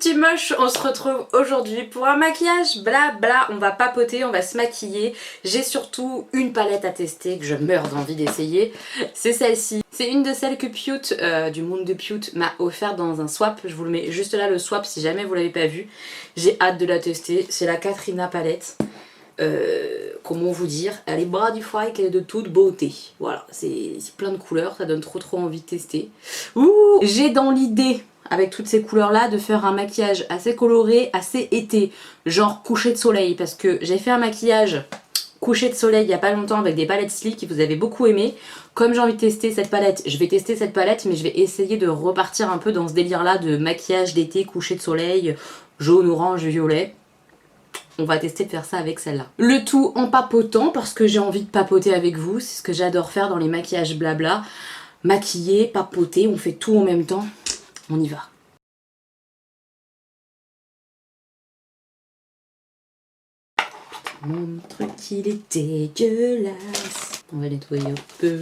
petits moches, on se retrouve aujourd'hui pour un maquillage blabla, on va papoter, on va se maquiller. J'ai surtout une palette à tester que je meurs d'envie d'essayer, c'est celle-ci. C'est une de celles que Pute, du monde de Pute, m'a offert dans un swap. Je vous le mets juste là, le swap, si jamais vous l'avez pas vu. J'ai hâte de la tester, c'est la Katrina palette. Comment vous dire, elle est bras du foie, qu'elle est de toute beauté. Voilà, c'est plein de couleurs, ça donne trop envie de tester. Ouh, j'ai dans l'idée, avec toutes ces couleurs là, de faire un maquillage assez coloré, assez été, genre coucher de soleil, parce que j'ai fait un maquillage coucher de soleil il y a pas longtemps avec des palettes Sleek que vous avez beaucoup aimé. Comme j'ai envie de tester cette palette, je vais tester cette palette, mais je vais essayer de repartir un peu dans ce délire là de maquillage d'été, coucher de soleil, jaune, orange, violet. On va tester de faire ça avec celle-là. Le tout en papotant, parce que j'ai envie de papoter avec vous, c'est ce que j'adore faire dans les maquillages blabla. Maquiller, papoter, on fait tout en même temps. On y va. Mon truc il est dégueulasse. On va nettoyer un peu.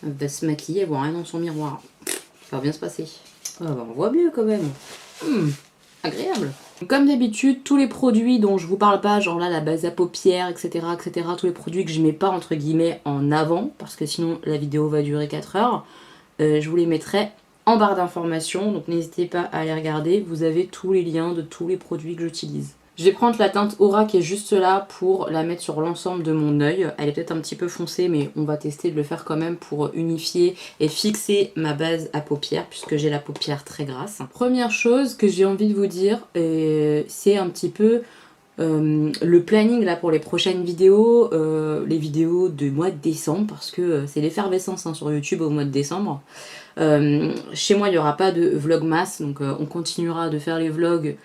Elle va se maquiller, elle voit rien dans son miroir. Ça va bien se passer. Oh, bah, on voit mieux quand même. Agréable. Comme d'habitude, tous les produits dont je vous parle pas, genre là la base à paupières, etc., etc., tous les produits que je mets pas entre guillemets en avant, parce que sinon la vidéo va durer 4 heures, je vous les mettrai en barre d'informations, donc n'hésitez pas à aller regarder, vous avez tous les liens de tous les produits que j'utilise. Je vais prendre la teinte Aura qui est juste là pour la mettre sur l'ensemble de mon œil. Elle est peut-être un petit peu foncée, mais on va tester de le faire quand même pour unifier et fixer ma base à paupières, puisque j'ai la paupière très grasse. Première chose que j'ai envie de vous dire, c'est un petit peu le planning là pour les prochaines vidéos, les vidéos du mois de décembre, parce que c'est l'effervescence sur YouTube au mois de décembre. Chez moi il n'y aura pas de vlogmas, donc on continuera de faire les vlogs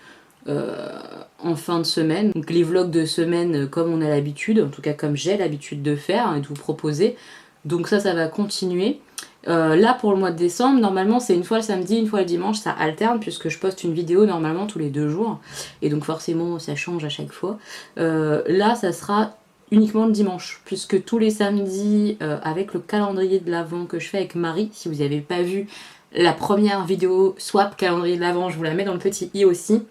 en fin de semaine. Donc les vlogs de semaine comme on a l'habitude, en tout cas comme j'ai l'habitude de faire et de vous proposer. Donc ça va continuer. Là pour le mois de décembre, normalement c'est une fois le samedi, une fois le dimanche, ça alterne puisque je poste une vidéo normalement tous les 2 jours. Et donc forcément ça change à chaque fois. Là ça sera uniquement le dimanche, puisque tous les samedis, avec le calendrier de l'Avent que je fais avec Marie, si vous n'avez pas vu la première vidéo swap calendrier de l'Avent, je vous la mets dans le petit i aussi.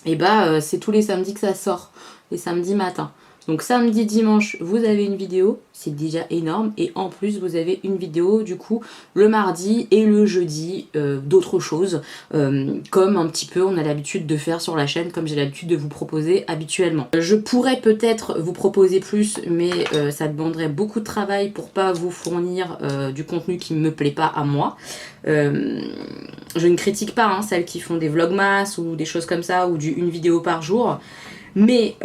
Et bah c'est tous les samedis que ça sort, les samedis matins. Donc samedi, dimanche, vous avez une vidéo, c'est déjà énorme. Et en plus, vous avez une vidéo du coup le mardi et le jeudi d'autres choses. Comme un petit peu on a l'habitude de faire sur la chaîne, comme j'ai l'habitude de vous proposer habituellement. Je pourrais peut-être vous proposer plus, mais ça demanderait beaucoup de travail pour pas vous fournir du contenu qui me plaît pas à moi. Je ne critique pas celles qui font des vlogmas ou des choses comme ça, ou une vidéo par jour. Mais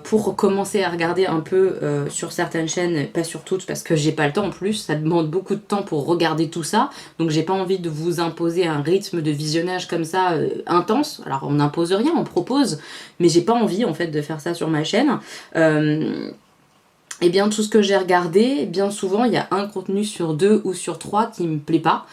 pour commencer à regarder un peu sur certaines chaînes, pas sur toutes parce que j'ai pas le temps en plus, ça demande beaucoup de temps pour regarder tout ça, donc j'ai pas envie de vous imposer un rythme de visionnage comme ça intense. Alors on n'impose rien, on propose, mais j'ai pas envie en fait de faire ça sur ma chaîne. Et bien tout ce que j'ai regardé, bien souvent il y a un contenu sur 2 ou sur 3 qui me plaît pas,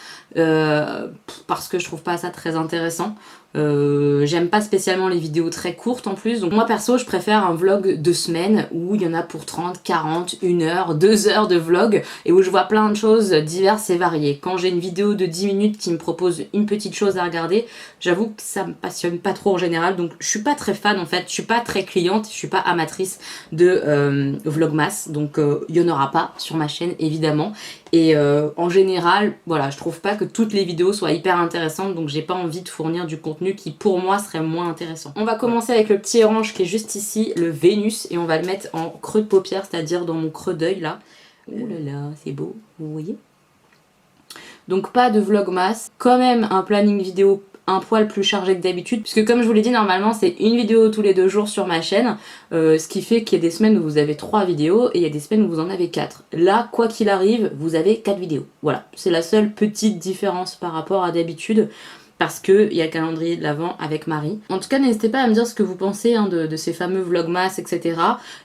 parce que je trouve pas ça très intéressant. J'aime pas spécialement les vidéos très courtes en plus, donc moi perso je préfère un vlog de semaine où il y en a pour 30, 40, 1 heure, 2 heures de vlog et où je vois plein de choses diverses et variées. Quand j'ai une vidéo de 10 minutes qui me propose une petite chose à regarder, j'avoue que ça me passionne pas trop en général, donc je suis pas très fan en fait, je suis pas très cliente, je suis pas amatrice de vlogmas, donc il y en aura pas sur ma chaîne évidemment. Et en général, voilà, je trouve pas que toutes les vidéos soient hyper intéressantes, donc j'ai pas envie de fournir du contenu qui pour moi serait moins intéressant. On va commencer avec le petit orange qui est juste ici, le Vénus, et on va le mettre en creux de paupière, c'est-à-dire dans mon creux d'œil là. Oh là là, c'est beau, vous voyez? Donc pas de vlogmas, quand même un planning vidéo un poil plus chargé que d'habitude, puisque comme je vous l'ai dit, normalement c'est une vidéo tous les 2 jours sur ma chaîne, ce qui fait qu'il y a des semaines où vous avez 3 vidéos et il y a des semaines où vous en avez 4. Là, quoi qu'il arrive, vous avez 4 vidéos. Voilà, c'est la seule petite différence par rapport à d'habitude, parce qu'il y a le calendrier de l'Avent avec Marie. En tout cas, n'hésitez pas à me dire ce que vous pensez de ces fameux vlogmas, etc.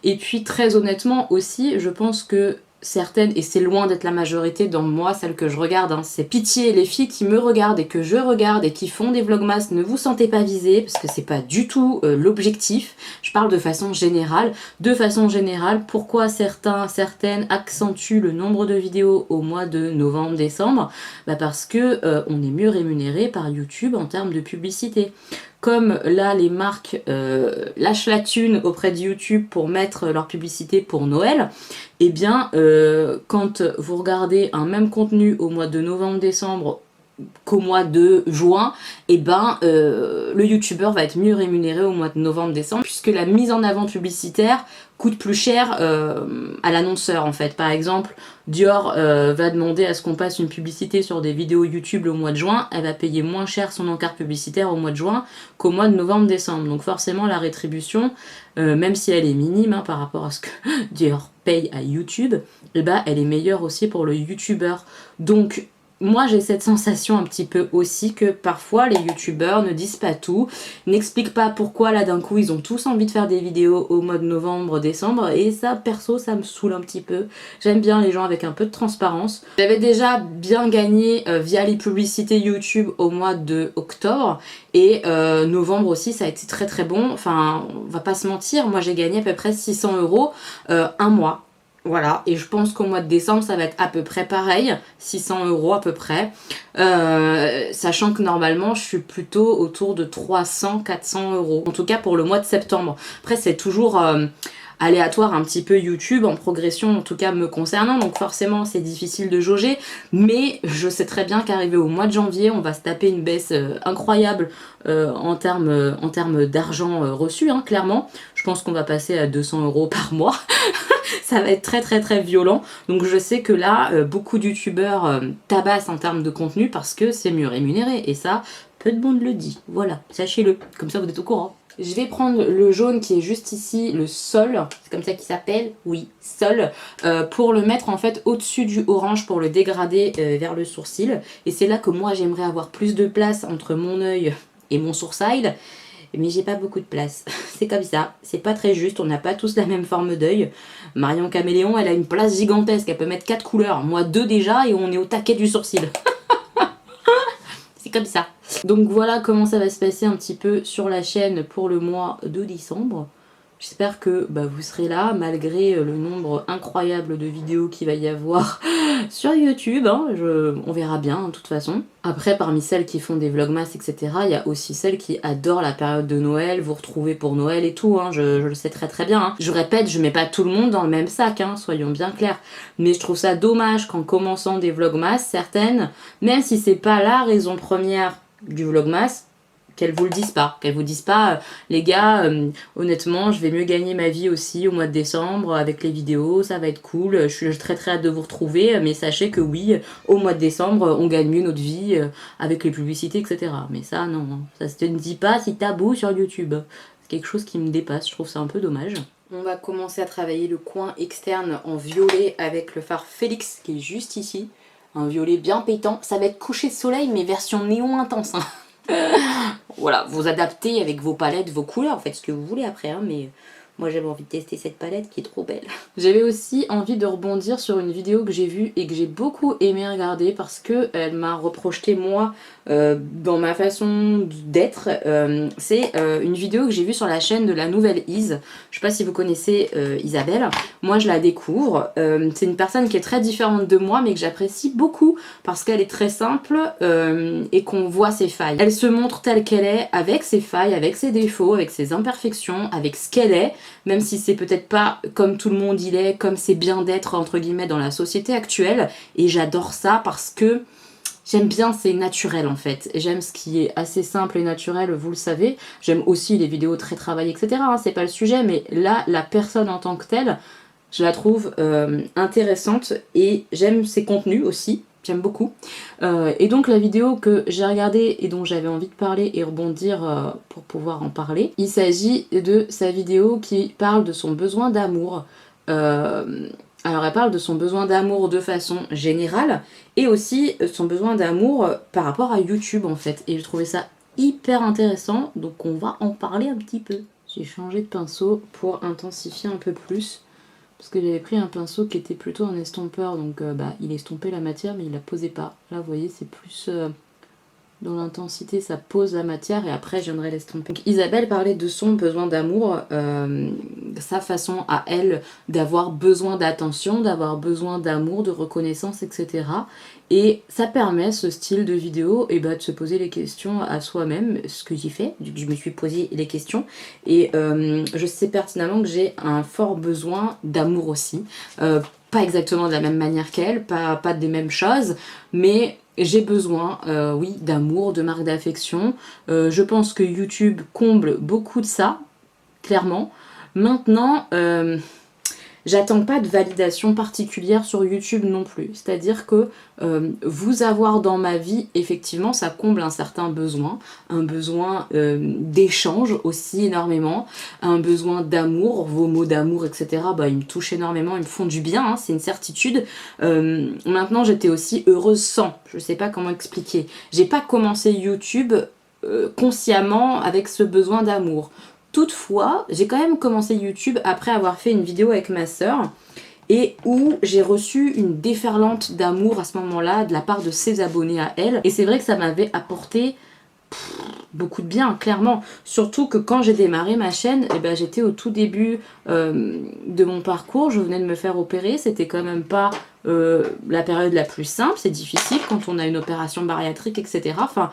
Et puis très honnêtement aussi, je pense que certaines, et c'est loin d'être la majorité dans moi, celles que je regarde, c'est pitié les filles qui me regardent et que je regarde et qui font des vlogmas, ne vous sentez pas visées parce que c'est pas du tout l'objectif. Je parle de façon générale. De façon générale, pourquoi certaines accentuent le nombre de vidéos au mois de novembre-décembre? Bah parce que on est mieux rémunéré par YouTube en termes de publicité. comme là les marques lâchent la thune auprès de YouTube pour mettre leur publicité pour Noël, et bien quand vous regardez un même contenu au mois de novembre-décembre qu'au mois de juin, et ben le youtubeur va être mieux rémunéré au mois de novembre-décembre, puisque la mise en avant publicitaire coûte plus cher à l'annonceur en fait. Par exemple, Dior va demander à ce qu'on passe une publicité sur des vidéos YouTube au mois de juin, elle va payer moins cher son encart publicitaire au mois de juin qu'au mois de novembre-décembre. Donc forcément la rétribution, même si elle est minime hein, par rapport à ce que Dior paye à YouTube, et ben, elle est meilleure aussi pour le youtubeur. Donc moi j'ai cette sensation un petit peu aussi que parfois les youtubeurs ne disent pas tout, n'expliquent pas pourquoi là d'un coup ils ont tous envie de faire des vidéos au mois de novembre, décembre, et ça perso ça me saoule un petit peu. J'aime bien les gens avec un peu de transparence. J'avais déjà bien gagné via les publicités YouTube au mois de octobre, et novembre aussi ça a été très très bon. Enfin on va pas se mentir, moi j'ai gagné à peu près 600 € un mois. Voilà, et je pense qu'au mois de décembre, ça va être à peu près pareil, 600 € à peu près. Sachant que normalement, je suis plutôt autour de 300-400 €. En tout cas pour le mois de septembre. Après, c'est toujours aléatoire un petit peu YouTube, en progression en tout cas me concernant. Donc forcément, c'est difficile de jauger. Mais je sais très bien qu'arrivé au mois de janvier, on va se taper une baisse incroyable en termes d'argent reçu, hein, clairement. Je pense qu'on va passer à 200 € par mois. Ça va être très très très violent. Donc je sais que là, beaucoup de youtubeurs tabassent en termes de contenu parce que c'est mieux rémunéré. Et ça, peu de monde le dit. Voilà, sachez-le. Comme ça, vous êtes au courant. Je vais prendre le jaune qui est juste ici, le sol. C'est comme ça qu'il s'appelle. Oui, sol. Pour le mettre en fait au-dessus du orange pour le dégrader vers le sourcil. Et c'est là que moi, j'aimerais avoir plus de place entre mon œil et mon sourcil. Mais j'ai pas beaucoup de place. C'est comme ça. C'est pas très juste. On n'a pas tous la même forme d'œil. Marion Caméléon, elle a une place gigantesque. Elle peut mettre 4 couleurs. Moi, 2 déjà et on est au taquet du sourcil. C'est comme ça. Donc voilà comment ça va se passer un petit peu sur la chaîne pour le mois de décembre. J'espère que vous serez là malgré le nombre incroyable de vidéos qu'il va y avoir sur YouTube. Hein. On verra bien de toute façon. Après, parmi celles qui font des vlogmas, etc., il y a aussi celles qui adorent la période de Noël, vous retrouver pour Noël et tout. Hein. Je le sais très très bien. Hein. Je répète, je mets pas tout le monde dans le même sac, hein, soyons bien clairs. Mais je trouve ça dommage qu'en commençant des vlogmas, certaines, même si c'est pas la raison première du vlogmas, qu'elles vous le disent pas, les gars, honnêtement, je vais mieux gagner ma vie aussi au mois de décembre avec les vidéos, ça va être cool, je suis très très hâte de vous retrouver, mais sachez que oui, au mois de décembre, on gagne mieux notre vie avec les publicités, etc. Mais ça, non, ça se ne dit pas, si tabou sur YouTube. C'est quelque chose qui me dépasse, je trouve ça un peu dommage. On va commencer à travailler le coin externe en violet avec le fard Félix qui est juste ici. Un violet bien pétant, ça va être coucher de soleil mais version néon intense. Hein. Voilà, vous adaptez avec vos palettes, vos couleurs, faites ce que vous voulez après, hein, mais moi j'avais envie de tester cette palette qui est trop belle. J'avais aussi envie de rebondir sur une vidéo que j'ai vue et que j'ai beaucoup aimé regarder parce que elle m'a reprojeté moi dans ma façon d'être. C'est une vidéo que j'ai vue sur la chaîne de la nouvelle Ise. Je sais pas si vous connaissez Isabelle. Moi je la découvre. C'est une personne qui est très différente de moi mais que j'apprécie beaucoup parce qu'elle est très simple et qu'on voit ses failles. Elle se montre telle qu'elle est avec ses failles, avec ses défauts, avec ses imperfections, avec ce qu'elle est, même si c'est peut-être pas comme tout le monde il est, comme c'est bien d'être entre guillemets dans la société actuelle. Et j'adore ça parce que j'aime bien, c'est naturel en fait. J'aime ce qui est assez simple et naturel, vous le savez. J'aime aussi les vidéos très travaillées, etc. Hein, c'est pas le sujet, mais là, la personne en tant que telle, je la trouve intéressante et j'aime ses contenus aussi. J'aime beaucoup. Et donc la vidéo que j'ai regardée et dont j'avais envie de parler et rebondir pour pouvoir en parler, il s'agit de sa vidéo qui parle de son besoin d'amour. Alors elle parle de son besoin d'amour de façon générale et aussi son besoin d'amour par rapport à YouTube en fait. Et je trouvais ça hyper intéressant, donc on va en parler un petit peu. J'ai changé de pinceau pour intensifier un peu plus. Parce que j'avais pris un pinceau qui était plutôt un estompeur, donc il estompait la matière mais il la posait pas. Là vous voyez c'est plus Dans l'intensité, ça pose la matière et après, je viendrai l'estomper. Donc, Isabelle parlait de son besoin d'amour, sa façon à elle d'avoir besoin d'attention, d'avoir besoin d'amour, de reconnaissance, etc. Et ça permet, ce style de vidéo, de se poser les questions à soi-même, ce que j'ai fait, je me suis posé les questions. Et je sais pertinemment que j'ai un fort besoin d'amour aussi. Pas exactement de la même manière qu'elle, pas des mêmes choses, mais j'ai besoin, oui, d'amour, de marque d'affection. Je pense que YouTube comble beaucoup de ça, clairement. Maintenant, j'attends pas de validation particulière sur YouTube non plus. C'est-à-dire que vous avoir dans ma vie, effectivement, ça comble un certain besoin. Un besoin d'échange aussi énormément. Un besoin d'amour. Vos mots d'amour, etc. Ils me touchent énormément, ils me font du bien, hein, c'est une certitude. Maintenant, j'étais aussi heureuse sans. Je sais pas comment expliquer. J'ai pas commencé YouTube consciemment avec ce besoin d'amour. Toutefois, j'ai quand même commencé YouTube après avoir fait une vidéo avec ma sœur et où j'ai reçu une déferlante d'amour à ce moment-là de la part de ses abonnés à elle. Et c'est vrai que ça m'avait apporté beaucoup de bien, clairement. Surtout que quand j'ai démarré ma chaîne, j'étais au tout début de mon parcours, je venais de me faire opérer, c'était quand même pas la période la plus simple, c'est difficile quand on a une opération bariatrique, etc. Enfin,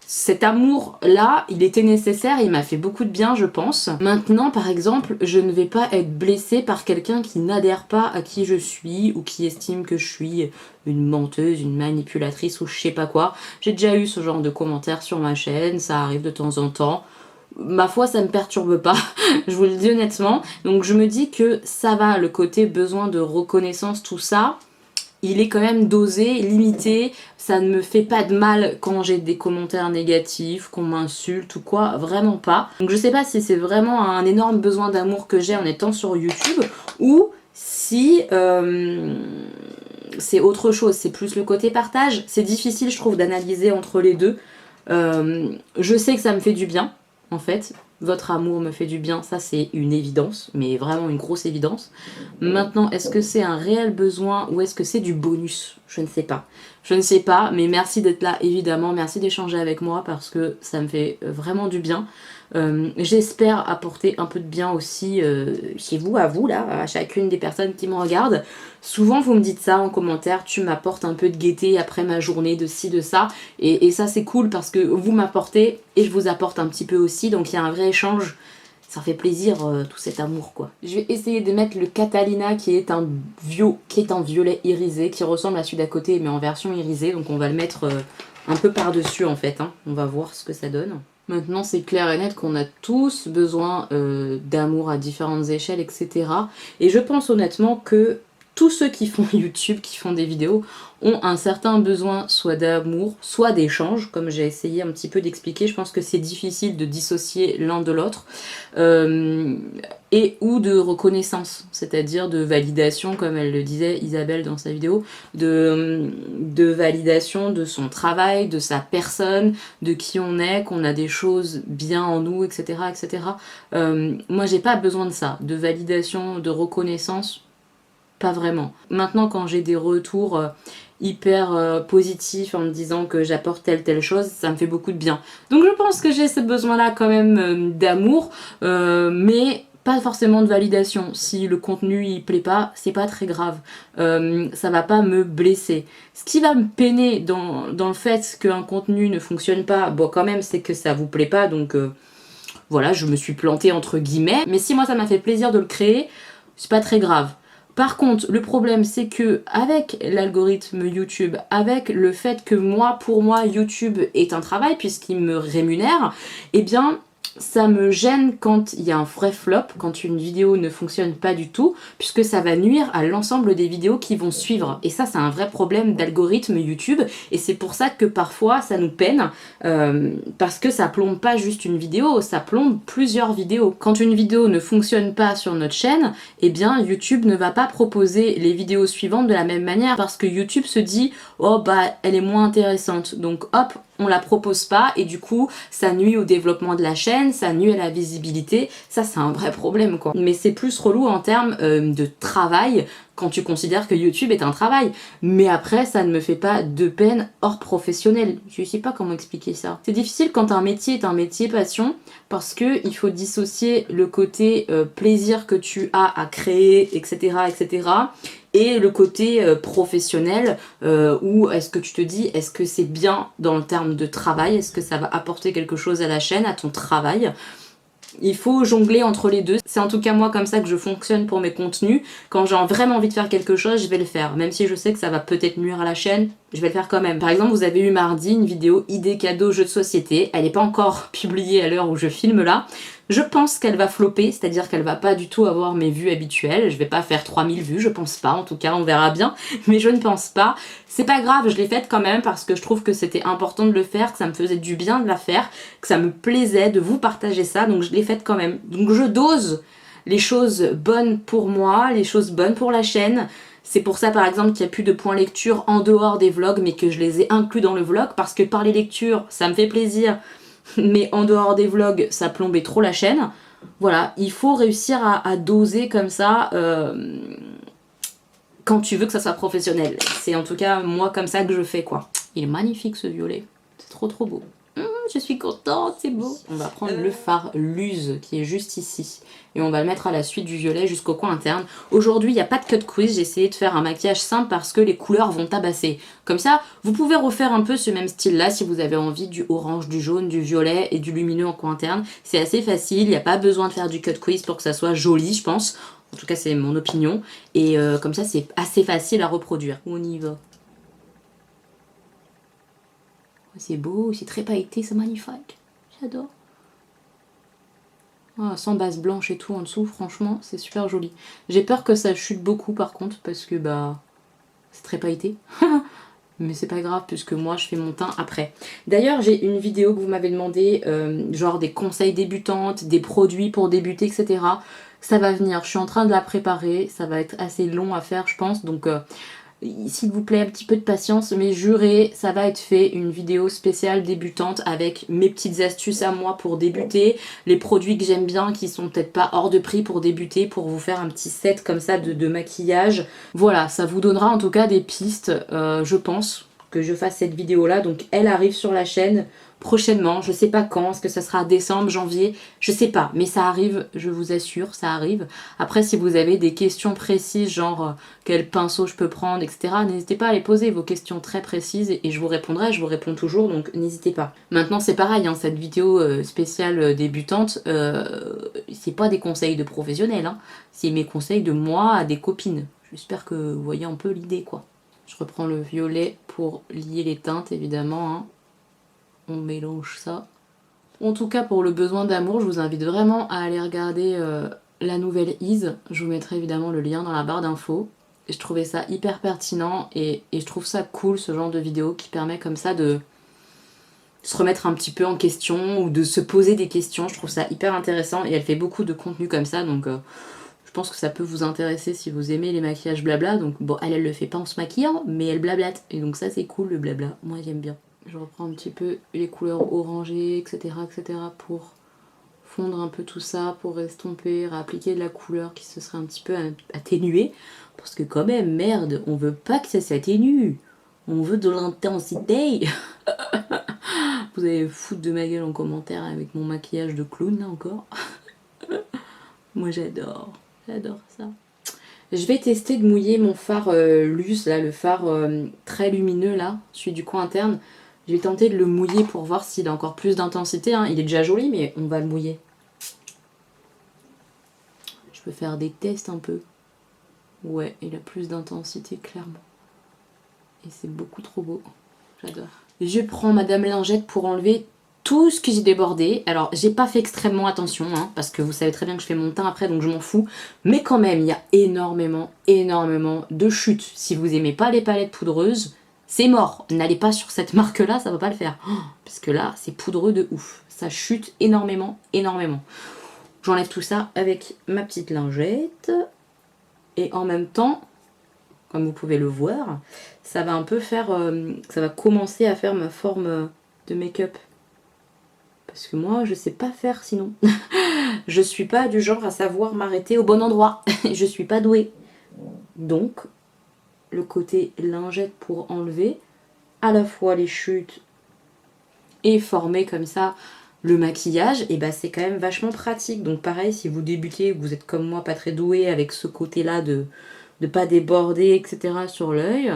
cet amour-là, il était nécessaire, il m'a fait beaucoup de bien, je pense. Maintenant, par exemple, je ne vais pas être blessée par quelqu'un qui n'adhère pas à qui je suis ou qui estime que je suis une menteuse, une manipulatrice ou je sais pas quoi. J'ai déjà eu ce genre de commentaires sur ma chaîne, ça arrive de temps en temps. Ma foi, ça me perturbe pas, je vous le dis honnêtement. Donc je me dis que ça va, le côté besoin de reconnaissance, tout ça, il est quand même dosé, limité, ça ne me fait pas de mal quand j'ai des commentaires négatifs, qu'on m'insulte ou quoi, vraiment pas. Donc je sais pas si c'est vraiment un énorme besoin d'amour que j'ai en étant sur YouTube ou si c'est autre chose, c'est plus le côté partage. C'est difficile je trouve d'analyser entre les deux. Je sais que ça me fait du bien en fait. Votre amour me fait du bien, ça c'est une évidence, mais vraiment une grosse évidence. Maintenant, est-ce que c'est un réel besoin ou est-ce que c'est du bonus? Je ne sais pas. Je ne sais pas, mais merci d'être là évidemment, merci d'échanger avec moi parce que ça me fait vraiment du bien. J'espère apporter un peu de bien aussi chez vous, à vous là, à chacune des personnes qui me regardent. Souvent vous me dites ça en commentaire, tu m'apportes un peu de gaieté après ma journée de ci, de ça, et ça c'est cool parce que vous m'apportez et je vous apporte un petit peu aussi, donc il y a un vrai échange. Ça fait plaisir tout cet amour quoi. Je vais essayer de mettre le Catalina qui est un violet irisé, qui ressemble à celui d'à côté mais en version irisée, donc on va le mettre un peu par dessus en fait, hein. On va voir ce que ça donne. Maintenant c'est clair et net qu'on a tous besoin d'amour à différentes échelles, etc. Et je pense honnêtement que tous ceux qui font YouTube, qui font des vidéos, ont un certain besoin soit d'amour, soit d'échange, comme j'ai essayé un petit peu d'expliquer. Je pense que c'est difficile de dissocier l'un de l'autre, et ou de reconnaissance, c'est-à-dire de validation, comme elle le disait Isabelle dans sa vidéo, de validation de son travail, de sa personne, de qui on est, qu'on a des choses bien en nous, etc. etc. Moi j'ai pas besoin de ça, de validation, de reconnaissance. Pas vraiment. Maintenant quand j'ai des retours hyper positifs en me disant que j'apporte telle chose, ça me fait beaucoup de bien. Donc je pense que j'ai ce besoin là quand même d'amour, mais pas forcément de validation. Si le contenu il plaît pas, c'est pas très grave. Ça va pas me blesser. Ce qui va me peiner dans le fait qu'un contenu ne fonctionne pas, bon quand même c'est que ça vous plaît pas, donc voilà, je me suis plantée entre guillemets. Mais si moi ça m'a fait plaisir de le créer, c'est pas très grave. Par contre, le problème c'est que avec l'algorithme YouTube, avec le fait que moi, pour moi, YouTube est un travail puisqu'il me rémunère, eh bien ça me gêne quand il y a un vrai flop, quand une vidéo ne fonctionne pas du tout, puisque ça va nuire à l'ensemble des vidéos qui vont suivre. Et ça, c'est un vrai problème d'algorithme YouTube, et c'est pour ça que parfois ça nous peine, parce que ça plombe pas juste une vidéo, ça plombe plusieurs vidéos. Quand une vidéo ne fonctionne pas sur notre chaîne, eh bien YouTube ne va pas proposer les vidéos suivantes de la même manière, parce que YouTube se dit « Oh bah, elle est moins intéressante », donc hop, on la propose pas et du coup ça nuit au développement de la chaîne, ça nuit à la visibilité, ça c'est un vrai problème quoi. Mais c'est plus relou en termes de travail quand tu considères que YouTube est un travail. Mais après ça ne me fait pas de peine hors professionnel. Je sais pas comment expliquer ça. C'est difficile quand un métier est un métier passion parce que il faut dissocier le côté plaisir que tu as à créer, etc. etc. et le côté professionnel où est-ce que tu te dis est-ce que c'est bien dans le terme de travail, est-ce que ça va apporter quelque chose à la chaîne, à ton travail. Il faut jongler entre les deux. C'est en tout cas moi comme ça que je fonctionne pour mes contenus. Quand j'ai vraiment envie de faire quelque chose, je vais le faire. Même si je sais que ça va peut-être nuire à la chaîne, je vais le faire quand même. Par exemple, vous avez eu mardi une vidéo idée cadeau jeu de société. Elle n'est pas encore publiée à l'heure où je filme là. Je pense qu'elle va flopper, c'est-à-dire qu'elle va pas du tout avoir mes vues habituelles. Je vais pas faire 3000 vues, je pense pas. En tout cas, on verra bien. Mais je ne pense pas. C'est pas grave, je l'ai faite quand même parce que je trouve que c'était important de le faire, que ça me faisait du bien de la faire, que ça me plaisait de vous partager ça. Donc je l'ai faite quand même. Donc je dose les choses bonnes pour moi, les choses bonnes pour la chaîne. C'est pour ça par exemple qu'il n'y a plus de points lecture en dehors des vlogs, mais que je les ai inclus dans le vlog, parce que par les lectures, ça me fait plaisir, mais en dehors des vlogs, ça plombait trop la chaîne. Voilà, il faut réussir à doser comme ça quand tu veux que ça soit professionnel. C'est en tout cas moi comme ça que je fais quoi. Il est magnifique ce violet, c'est trop trop beau. Je suis contente, c'est beau. On va prendre le fard Luz qui est juste ici et on va le mettre à la suite du violet jusqu'au coin interne. Aujourd'hui il n'y a pas de cut quiz, j'ai essayé de faire un maquillage simple parce que les couleurs vont tabasser. Comme ça vous pouvez refaire un peu ce même style là si vous avez envie, du orange, du jaune, du violet et du lumineux en coin interne. C'est assez facile, il n'y a pas besoin de faire du cut quiz pour que ça soit joli je pense. En tout cas c'est mon opinion et comme ça c'est assez facile à reproduire. On y va. C'est beau, c'est très pailleté, c'est magnifique. J'adore. Ah, sans base blanche et tout en dessous, franchement, c'est super joli. J'ai peur que ça chute beaucoup par contre, parce que bah c'est très pailleté. Mais c'est pas grave, puisque moi je fais mon teint après. D'ailleurs, j'ai une vidéo que vous m'avez demandé, genre des conseils débutantes, des produits pour débuter, etc. Ça va venir, je suis en train de la préparer, ça va être assez long à faire, je pense, donc s'il vous plaît, un petit peu de patience, mais jurez, ça va être fait, une vidéo spéciale débutante avec mes petites astuces à moi pour débuter, les produits que j'aime bien qui sont peut-être pas hors de prix pour débuter, pour vous faire un petit set comme ça de maquillage. Voilà, ça vous donnera en tout cas des pistes, je pense, que je fasse cette vidéo là, donc elle arrive sur la chaîne prochainement, je sais pas quand, est-ce que ça sera décembre, janvier, je sais pas, mais ça arrive, je vous assure, ça arrive. Après si vous avez des questions précises, genre quel pinceau je peux prendre, etc., n'hésitez pas à les poser, vos questions très précises, et je vous répondrai, je vous réponds toujours, donc n'hésitez pas. Maintenant c'est pareil, hein, cette vidéo spéciale débutante, c'est pas des conseils de professionnels, hein, c'est mes conseils de moi à des copines. J'espère que vous voyez un peu l'idée quoi. Je reprends le violet pour lier les teintes évidemment, hein. On mélange ça. En tout cas pour le besoin d'amour, je vous invite vraiment à aller regarder la nouvelle Ease. Je vous mettrai évidemment le lien dans la barre d'infos. Je trouvais ça hyper pertinent et je trouve ça cool ce genre de vidéo qui permet comme ça de se remettre un petit peu en question ou de se poser des questions. Je trouve ça hyper intéressant et elle fait beaucoup de contenu comme ça, donc je pense que ça peut vous intéresser si vous aimez les maquillages blabla. Donc bon, elle le fait pas en se maquillant, mais elle blablate et donc ça c'est cool le blabla, moi j'aime bien. Je reprends un petit peu les couleurs orangées, etc., etc. pour fondre un peu tout ça, pour estomper, appliquer de la couleur qui se serait un petit peu atténuée. Parce que quand même, merde, on veut pas que ça s'atténue. On veut de l'intensité. Vous allez foutre de ma gueule en commentaire avec mon maquillage de clown là encore. Moi j'adore ça. Je vais tester de mouiller mon fard Luz, là, le fard très lumineux là, celui du coin interne. Je vais tenter de le mouiller pour voir s'il a encore plus d'intensité, hein. Il est déjà joli mais on va le mouiller. Je peux faire des tests un peu. Ouais, il a plus d'intensité clairement. Et c'est beaucoup trop beau. J'adore. Je prends Madame Lingette pour enlever tout ce que j'ai débordé. Alors j'ai pas fait extrêmement attention, hein, parce que vous savez très bien que je fais mon teint après donc je m'en fous. Mais quand même il y a énormément de chutes. Si vous aimez pas les palettes poudreuses, c'est mort. N'allez pas sur cette marque là, ça va pas le faire. Oh, parce que là c'est poudreux de ouf. Ça chute énormément. J'enlève tout ça avec ma petite lingette. Et en même temps, comme vous pouvez le voir, ça va un peu faire, ça va commencer à faire ma forme de make-up. Parce que moi, je sais pas faire sinon. Je suis pas du genre à savoir m'arrêter au bon endroit. Je suis pas douée. Donc, le côté lingette pour enlever à la fois les chutes et former comme ça le maquillage, et bah c'est quand même vachement pratique. Donc pareil, si vous débutez, vous êtes comme moi pas très doué avec ce côté-là de pas déborder, etc. sur l'œil,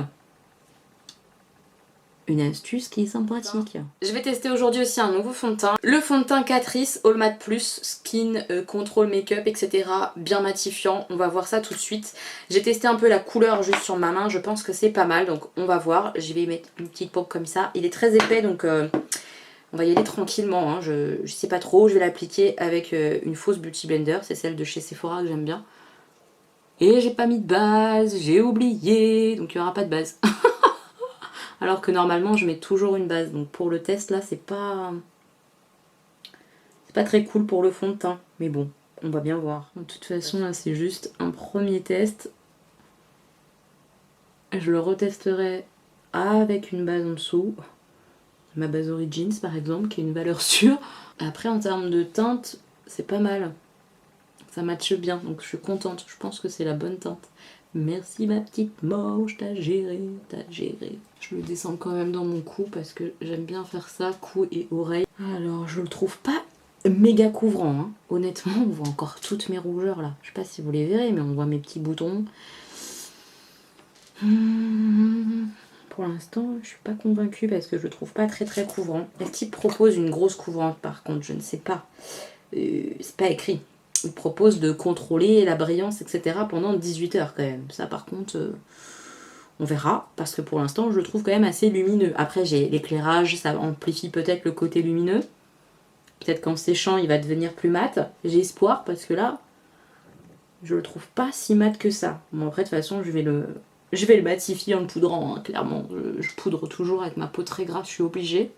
une astuce qui est sympathique. Je vais tester aujourd'hui aussi un nouveau fond de teint. Le fond de teint Catrice All Matte Plus Skin Control Makeup, etc. Bien matifiant. On va voir ça tout de suite. J'ai testé un peu la couleur juste sur ma main. Je pense que c'est pas mal. Donc on va voir. Je vais mettre une petite pompe comme ça. Il est très épais donc on va y aller tranquillement. Hein. Je sais pas trop. Je vais l'appliquer avec une fausse Beauty Blender. C'est celle de chez Sephora que j'aime bien. Et j'ai pas mis de base. J'ai oublié. Donc il n'y aura pas de base. Alors que normalement je mets toujours une base. Donc pour le test là c'est pas très cool pour le fond de teint. Mais bon, on va bien voir. De toute façon là c'est juste un premier test. Je le retesterai avec une base en dessous. Ma base Origins par exemple qui est une valeur sûre. Après en termes de teinte c'est pas mal. Ça matche bien donc je suis contente. Je pense que c'est la bonne teinte. Merci ma petite moche, t'as géré, t'as géré. Je le descends quand même dans mon cou parce que j'aime bien faire ça, cou et oreille. Alors je le trouve pas méga couvrant, hein. Honnêtement on voit encore toutes mes rougeurs là. Je sais pas si vous les verrez mais on voit mes petits boutons. Pour l'instant je suis pas convaincue parce que je le trouve pas très couvrant. Est-ce qu'il propose une grosse couvrante par contre? Je ne sais pas. C'est pas écrit. Il propose de contrôler la brillance, etc. pendant 18 heures quand même. Ça par contre, on verra. Parce que pour l'instant, je le trouve quand même assez lumineux. Après, j'ai l'éclairage, ça amplifie peut-être le côté lumineux. Peut-être qu'en séchant, il va devenir plus mat. J'ai espoir parce que là, je le trouve pas si mat que ça. Bon après, de toute façon, je vais le matifier en le poudrant, hein, clairement. Je poudre toujours avec ma peau très grasse, je suis obligée.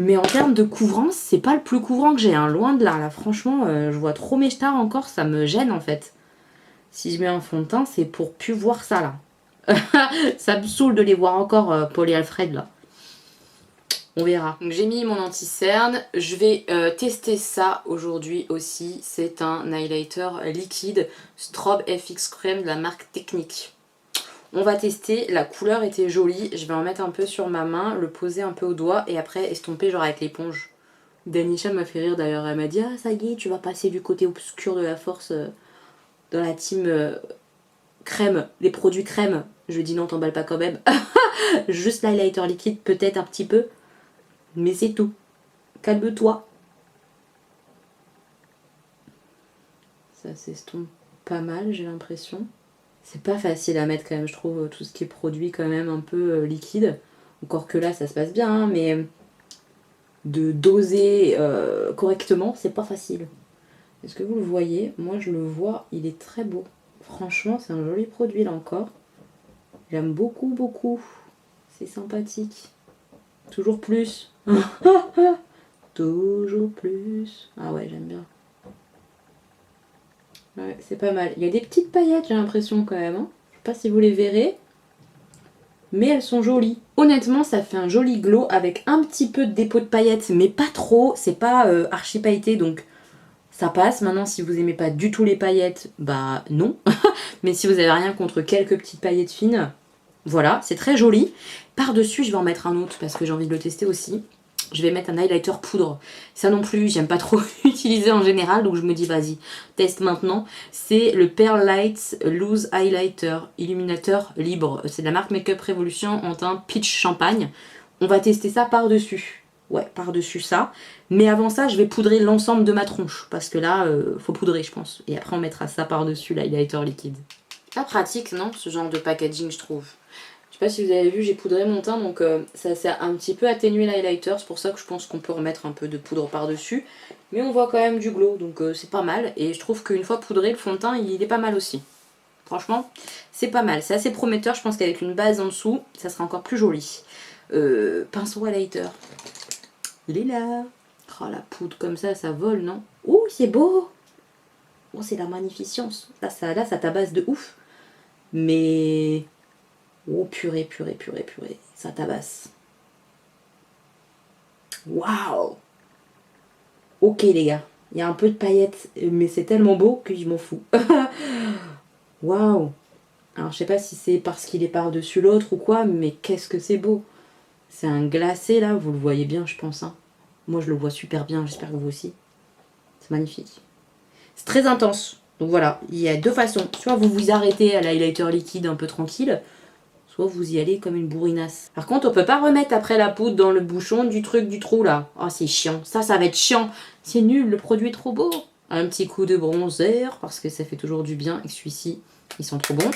Mais en termes de couvrance, c'est pas le plus couvrant que j'ai, hein. Loin de là. Là, franchement, je vois trop mes stars encore, ça me gêne en fait. Si je mets un fond de teint, c'est pour plus voir ça là. Ça me saoule de les voir encore, Paul et Alfred là. On verra. Donc j'ai mis mon anti-cerne. Je vais tester ça aujourd'hui aussi. C'est un highlighter liquide Strobe FX Crème de la marque Technique. On va tester, la couleur était jolie, je vais en mettre un peu sur ma main, le poser un peu au doigt et après estomper genre avec l'éponge. Danisha m'a fait rire d'ailleurs, elle m'a dit ah ça y est tu vas passer du côté obscur de la force dans la team crème, les produits crème. Je lui ai dit non t'emballes pas quand même, juste l'highlighter liquide peut-être un petit peu, mais c'est tout, calme-toi. Ça s'estompe pas mal j'ai l'impression. C'est pas facile à mettre quand même, je trouve, tout ce qui est produit quand même un peu liquide. Encore que là, ça se passe bien, hein, mais de doser correctement, c'est pas facile. Est-ce que vous le voyez? Moi, je le vois, il est très beau. Franchement, c'est un joli produit, là encore. J'aime beaucoup. C'est sympathique. Toujours plus. Toujours plus. Ah ouais, j'aime bien. Ouais, c'est pas mal. Il y a des petites paillettes, j'ai l'impression quand même. Hein. Je sais pas si vous les verrez. Mais elles sont jolies. Honnêtement, ça fait un joli glow avec un petit peu de dépôt de paillettes, mais pas trop. C'est pas archi pailleté, donc ça passe. Maintenant, si vous aimez pas du tout les paillettes, bah non. Mais si vous avez rien contre quelques petites paillettes fines, voilà, c'est très joli. Par-dessus, je vais en mettre un autre parce que j'ai envie de le tester aussi. Je vais mettre un highlighter poudre. Ça non plus, j'aime pas trop utiliser en général, donc je me dis vas-y, teste maintenant. C'est le Pearl Lights Loose Highlighter Illuminateur Libre. C'est de la marque Makeup Revolution en teint peach champagne. On va tester ça par-dessus. Ouais, par-dessus ça. Mais avant ça, je vais poudrer l'ensemble de ma tronche. Parce que là, faut poudrer, je pense. Et après, on mettra ça par-dessus, l'highlighter liquide. Pas pratique, non, ce genre de packaging, je trouve. Je sais pas si vous avez vu, j'ai poudré mon teint, donc ça s'est un petit peu atténué l'highlighter. C'est pour ça que je pense qu'on peut remettre un peu de poudre par-dessus. Mais on voit quand même du glow, donc c'est pas mal. Et je trouve qu'une fois poudré, le fond de teint, il est pas mal aussi. Franchement, c'est pas mal. C'est assez prometteur. Je pense qu'avec une base en dessous, ça sera encore plus joli. Pinceau highlighter. Il est là. Oh, la poudre comme ça vole, non? Oh, c'est beau! Oh, c'est la magnificence. Là, ça tabasse de ouf. Mais... oh, purée. Ça tabasse. Waouh. Ok les gars, il y a un peu de paillettes, mais c'est tellement beau que je m'en fous. Waouh. Alors je sais pas si c'est parce qu'il est par-dessus l'autre ou quoi, mais qu'est-ce que c'est beau. C'est un glacé là, vous le voyez bien je pense. Hein. Moi je le vois super bien, j'espère que vous aussi. C'est magnifique. C'est très intense. Donc voilà, il y a deux façons. Soit vous vous arrêtez à l'highlighter liquide un peu tranquille, soit vous y allez comme une bourrinasse. Par contre, on peut pas remettre après la poudre dans le bouchon du truc du trou là. Oh, c'est chiant. Ça va être chiant. C'est nul, le produit est trop beau. Un petit coup de bronzer, parce que ça fait toujours du bien. Et celui-ci, ils sont trop bons.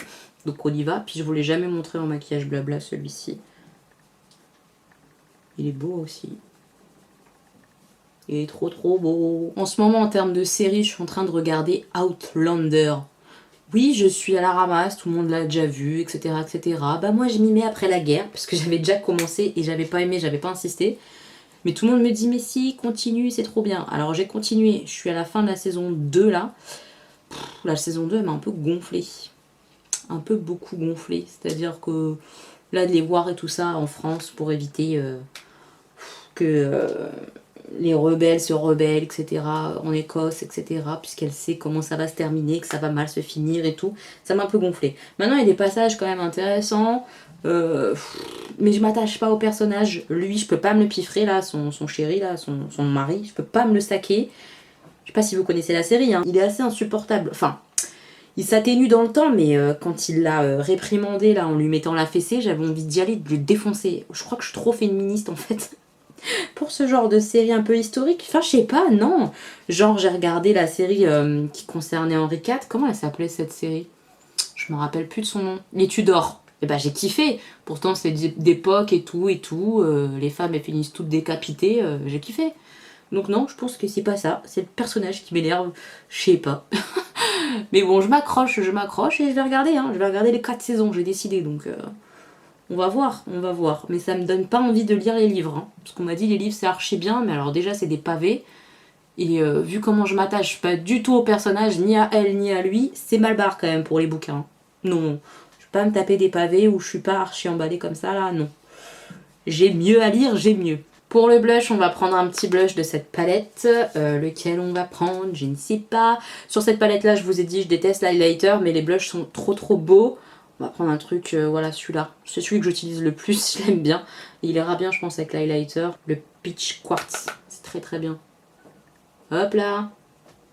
Donc on y va. Puis je vous l'ai jamais montré en maquillage blabla, celui-ci. Il est beau aussi. Il est trop trop beau. En ce moment, en termes de série, je suis en train de regarder Outlander. Oui, je suis à la ramasse, tout le monde l'a déjà vu, etc., etc. Bah moi, je m'y mets après la guerre, parce que j'avais déjà commencé et j'avais pas aimé, j'avais pas insisté. Mais tout le monde me dit, mais si, continue, c'est trop bien. Alors j'ai continué, je suis à la fin de la saison 2 là. La saison 2, elle m'a un peu gonflé. Un peu beaucoup gonflé. C'est-à-dire que là, de les voir et tout ça en France pour éviter que les rebelles se rebellent, etc. en Écosse, etc. puisqu'elle sait comment ça va se terminer, que ça va mal se finir et tout. Ça m'a un peu gonflé. Maintenant, il y a des passages quand même intéressants. Mais je m'attache pas au personnage. Lui, je peux pas me le piffrer, là, son chéri, là, son mari. Je peux pas me le saquer. Je sais pas si vous connaissez la série, hein. Il est assez insupportable. Enfin, il s'atténue dans le temps, mais quand il l'a réprimandé, là, en lui mettant la fessée, j'avais envie d'y aller, de le défoncer. Je crois que je suis trop féministe, en fait. Pour ce genre de série un peu historique, enfin je sais pas, non. Genre j'ai regardé la série qui concernait Henri IV, comment elle s'appelait cette série? Je me rappelle plus de son nom. Les Tudors. Et ben j'ai kiffé. Pourtant c'est d'époque et tout, les femmes elles finissent toutes décapitées, j'ai kiffé. Donc non, je pense que c'est pas ça, c'est le personnage qui m'énerve, je sais pas. Mais bon, je m'accroche et je vais regarder, hein. Je vais regarder les 4 saisons, j'ai décidé donc... On va voir, on va voir. Mais ça me donne pas envie de lire les livres. Hein. Parce qu'on m'a dit les livres c'est archi bien, mais alors déjà c'est des pavés. Et vu comment je m'attache pas du tout au personnage, ni à elle, ni à lui, c'est mal barre quand même pour les bouquins. Non, je vais pas me taper des pavés où je suis pas archi emballée comme ça là, non. J'ai mieux à lire, j'ai mieux. Pour le blush, on va prendre un petit blush de cette palette. Lequel on va prendre, je ne sais pas. Sur cette palette là, je vous ai dit, je déteste l'highlighter, mais les blushs sont trop trop beaux. On va prendre un truc, voilà, celui-là. C'est celui que j'utilise le plus, je l'aime bien. Il ira bien, je pense, avec l'highlighter. Le Peach Quartz, c'est très très bien. Hop là,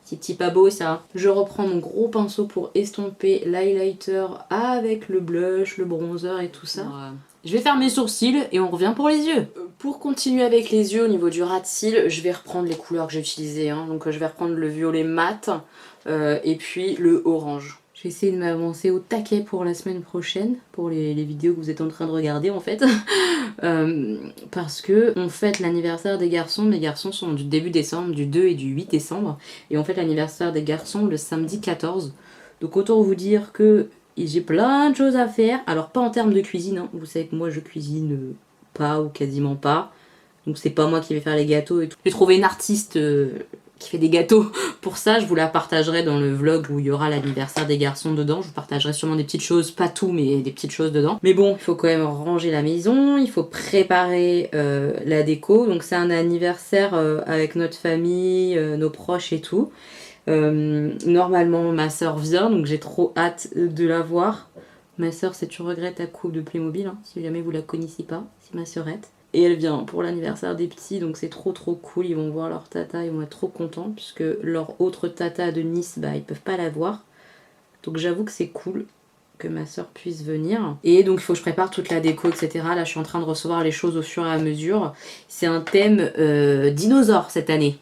c'est pas beau ça. Je reprends mon gros pinceau pour estomper l'highlighter avec le blush, le bronzer et tout ça. Ouais. Je vais faire mes sourcils et on revient pour les yeux. Pour continuer avec les yeux au niveau du ras de cils, je vais reprendre les couleurs que j'ai utilisées. Hein. Donc je vais reprendre le violet mat et puis le orange. Je vais essayer de m'avancer au taquet pour la semaine prochaine, pour les vidéos que vous êtes en train de regarder en fait. Parce que on fête l'anniversaire des garçons. Mes garçons sont du début décembre, du 2 et du 8 décembre. Et on fête l'anniversaire des garçons le samedi 14. Donc autant vous dire que j'ai plein de choses à faire. Alors pas en termes de cuisine, hein. Vous savez que moi je cuisine pas ou quasiment pas. Donc c'est pas moi qui vais faire les gâteaux et tout. J'ai trouvé une artiste qui fait des gâteaux pour ça. Je vous la partagerai dans le vlog où il y aura l'anniversaire des garçons dedans. Je vous partagerai sûrement des petites choses, pas tout, mais des petites choses dedans. Mais bon, il faut quand même ranger la maison, il faut préparer la déco. Donc c'est un anniversaire avec notre famille, nos proches et tout. Normalement ma soeur vient, donc j'ai trop hâte de la voir. Ma soeur, c'est Tu regrettes ta coupe de Playmobil, hein, si jamais vous la connaissez pas, c'est ma sœurette. Et elle vient pour l'anniversaire des petits, donc c'est trop trop cool. Ils vont voir leur tata, ils vont être trop contents, puisque leur autre tata de Nice, bah ils peuvent pas la voir. Donc j'avoue que c'est cool que ma soeur puisse venir. Et donc il faut que je prépare toute la déco, etc. Là je suis en train de recevoir les choses au fur et à mesure. C'est un thème dinosaure cette année.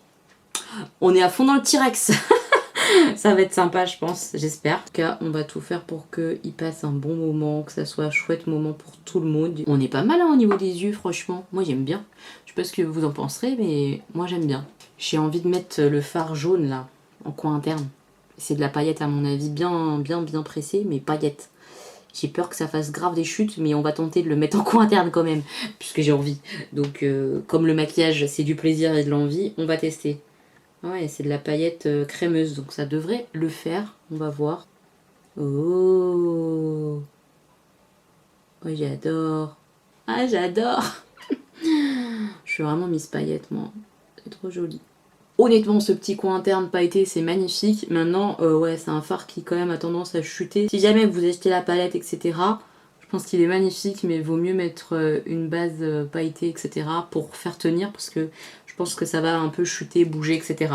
On est à fond dans le T-Rex. Ça va être sympa, je pense, j'espère. En tout cas, on va tout faire pour qu'il passe un bon moment, que ça soit un chouette moment pour tout le monde. On est pas mal hein, au niveau des yeux, franchement. Moi, j'aime bien. Je sais pas ce que vous en penserez, mais moi, j'aime bien. J'ai envie de mettre le fard jaune, là, en coin interne. C'est de la paillette, à mon avis, bien pressée, mais paillette. J'ai peur que ça fasse grave des chutes, mais on va tenter de le mettre en coin interne quand même, puisque j'ai envie. Donc, comme le maquillage, c'est du plaisir et de l'envie, on va tester. Ouais, c'est de la paillette crémeuse, donc ça devrait le faire. On va voir. Oh, oh j'adore. Ah, j'adore. Je suis vraiment Miss Paillette moi, c'est trop joli. Honnêtement, ce petit coin interne pailleté, c'est magnifique. Maintenant, ouais, c'est un fard qui quand même a tendance à chuter. Si jamais vous achetez la palette, etc., je pense qu'il est magnifique, mais il vaut mieux mettre une base pailletée, etc., pour faire tenir, parce que je pense que ça va un peu chuter, bouger, etc.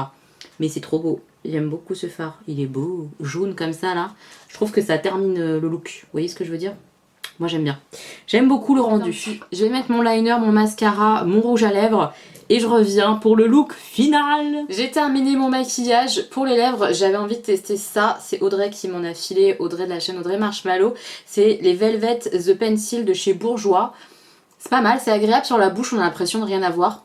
Mais c'est trop beau. J'aime beaucoup ce fard. Il est beau, jaune comme ça, là. Je trouve que ça termine le look. Vous voyez ce que je veux dire ? Moi, j'aime bien. J'aime beaucoup le rendu. Je vais mettre mon liner, mon mascara, mon rouge à lèvres. Et je reviens pour le look final. J'ai terminé mon maquillage. Pour les lèvres, j'avais envie de tester ça. C'est Audrey qui m'en a filé, Audrey de la chaîne Audrey Marshmallow. C'est les Velvet The Pencil de chez Bourjois. C'est pas mal, c'est agréable sur la bouche, on a l'impression de rien avoir.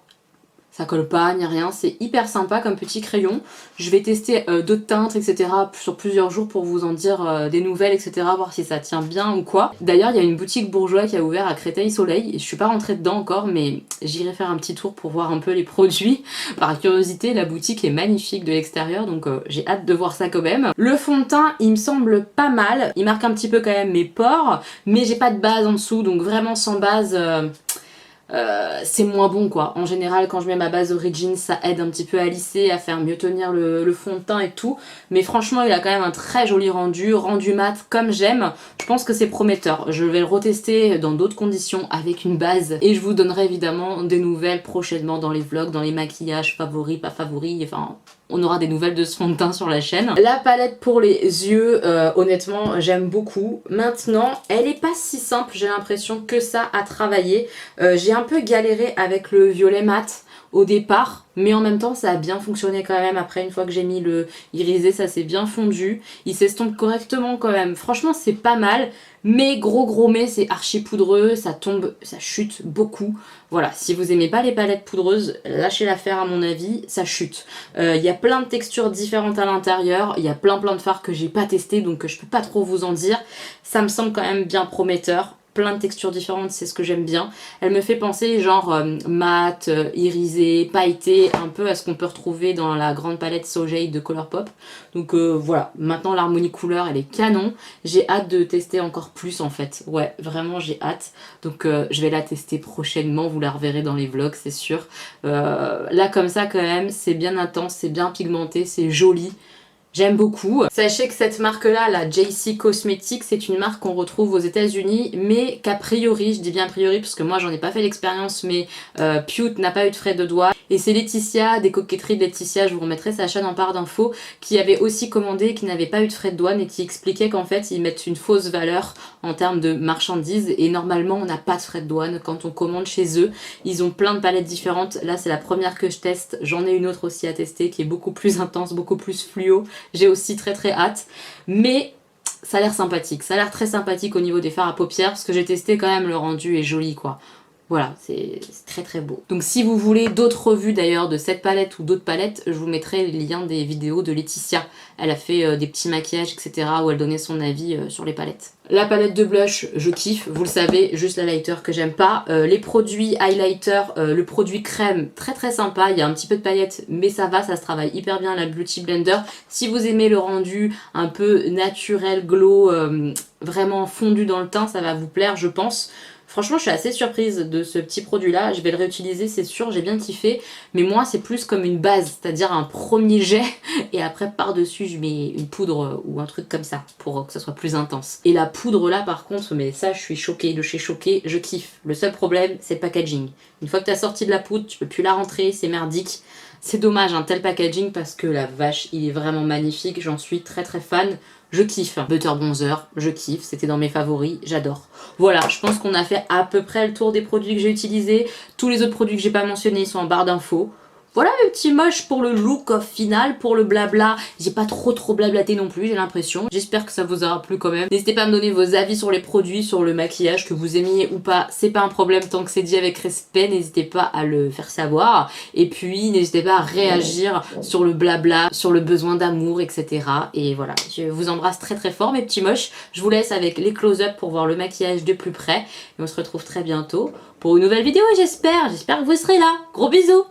Ça colle pas, ni rien, c'est hyper sympa comme petit crayon. Je vais tester d'autres teintes, etc. sur plusieurs jours pour vous en dire des nouvelles, etc. Voir si ça tient bien ou quoi. D'ailleurs, il y a une boutique Bourjois qui a ouvert à Créteil-Soleil. Je suis pas rentrée dedans encore, mais j'irai faire un petit tour pour voir un peu les produits. Par curiosité, la boutique est magnifique de l'extérieur, donc j'ai hâte de voir ça quand même. Le fond de teint, il me semble pas mal. Il marque un petit peu quand même mes pores, mais j'ai pas de base en dessous, donc vraiment sans base... c'est moins bon quoi. En général quand je mets ma base Origins ça aide un petit peu à lisser, à faire mieux tenir le fond de teint et tout. Mais franchement il a quand même un très joli rendu mat comme j'aime. Je pense que c'est prometteur. Je vais le retester dans d'autres conditions avec une base. Et je vous donnerai évidemment des nouvelles prochainement dans les vlogs, dans les maquillages favoris, pas favoris, enfin... On aura des nouvelles de ce fond de teint sur la chaîne. La palette pour les yeux, honnêtement, j'aime beaucoup. Maintenant, elle est pas si simple, j'ai l'impression, que ça à travailler. J'ai un peu galéré avec le violet mat au départ, mais en même temps ça a bien fonctionné quand même. Après, une fois que j'ai mis le irisé, ça s'est bien fondu. Il s'estompe correctement quand même. Franchement, c'est pas mal. Mais gros mais c'est archi poudreux, ça tombe, ça chute beaucoup. Voilà, si vous aimez pas les palettes poudreuses, lâchez l'affaire à mon avis, ça chute. Il y a plein de textures différentes à l'intérieur, il y a plein de fards que j'ai pas testé, donc je peux pas trop vous en dire. Ça me semble quand même bien prometteur. Plein de textures différentes, c'est ce que j'aime bien. Elle me fait penser genre mat, irisé, pailleté, un peu à ce qu'on peut retrouver dans la grande palette So Jade de Colourpop. Donc voilà, maintenant l'harmonie couleur elle est canon. J'ai hâte de tester encore plus en fait. Ouais, vraiment j'ai hâte. Donc je vais la tester prochainement, vous la reverrez dans les vlogs c'est sûr. Là comme ça quand même, c'est bien intense, c'est bien pigmenté, c'est joli. J'aime beaucoup. Sachez que cette marque-là, la JC Cosmetics, c'est une marque qu'on retrouve aux États-Unis, mais qu'a priori, je dis bien a priori parce que moi j'en ai pas fait l'expérience, mais Pute n'a pas eu de frais de douane. Et c'est Laetitia, des coquetteries de Laetitia, je vous remettrai sa chaîne en barre d'infos, qui avait aussi commandé, qui n'avait pas eu de frais de douane et qui expliquait qu'en fait ils mettent une fausse valeur en termes de marchandises et normalement on n'a pas de frais de douane quand on commande chez eux. Ils ont plein de palettes différentes. Là c'est la première que je teste. J'en ai une autre aussi à tester qui est beaucoup plus intense, beaucoup plus fluo. J'ai aussi très hâte, mais ça a l'air sympathique, ça a l'air très sympathique au niveau des fards à paupières, parce que j'ai testé quand même, le rendu est joli quoi. Voilà, c'est très beau. Donc si vous voulez d'autres revues d'ailleurs de cette palette ou d'autres palettes, je vous mettrai les liens des vidéos de Laetitia. Elle a fait des petits maquillages, etc. où elle donnait son avis sur les palettes. La palette de blush, je kiffe, vous le savez, juste l'highlighter que j'aime pas. Les produits highlighter, le produit crème, très sympa. Il y a un petit peu de paillettes, mais ça va, ça se travaille hyper bien, la Beauty Blender. Si vous aimez le rendu un peu naturel, glow, vraiment fondu dans le teint, ça va vous plaire, je pense. Franchement, je suis assez surprise de ce petit produit-là. Je vais le réutiliser, c'est sûr, j'ai bien kiffé. Mais moi, c'est plus comme une base, c'est-à-dire un premier jet. Et après, par-dessus, je mets une poudre ou un truc comme ça pour que ça soit plus intense. Et la poudre là, par contre, mais ça, je suis choquée. De chez Choquée, je kiffe. Le seul problème, c'est le packaging. Une fois que tu as sorti de la poudre, tu peux plus la rentrer, c'est merdique. C'est dommage, un tel packaging, parce que la vache, il est vraiment magnifique. J'en suis très fan. Je kiffe. Butter Bronzer, je kiffe, c'était dans mes favoris, j'adore. Voilà, je pense qu'on a fait à peu près le tour des produits que j'ai utilisés. Tous les autres produits que j'ai pas mentionnés sont en barre d'infos. Voilà mes petits moches pour le look final, pour le blabla. J'ai pas trop blablaté non plus, j'ai l'impression. J'espère que ça vous aura plu quand même. N'hésitez pas à me donner vos avis sur les produits, sur le maquillage, que vous aimiez ou pas. C'est pas un problème tant que c'est dit avec respect. N'hésitez pas à le faire savoir. Et puis n'hésitez pas à réagir sur le blabla, sur le besoin d'amour, etc. Et voilà, je vous embrasse très fort mes petits moches. Je vous laisse avec les close-up pour voir le maquillage de plus près. Et on se retrouve très bientôt pour une nouvelle vidéo, j'espère. J'espère que vous serez là. Gros bisous.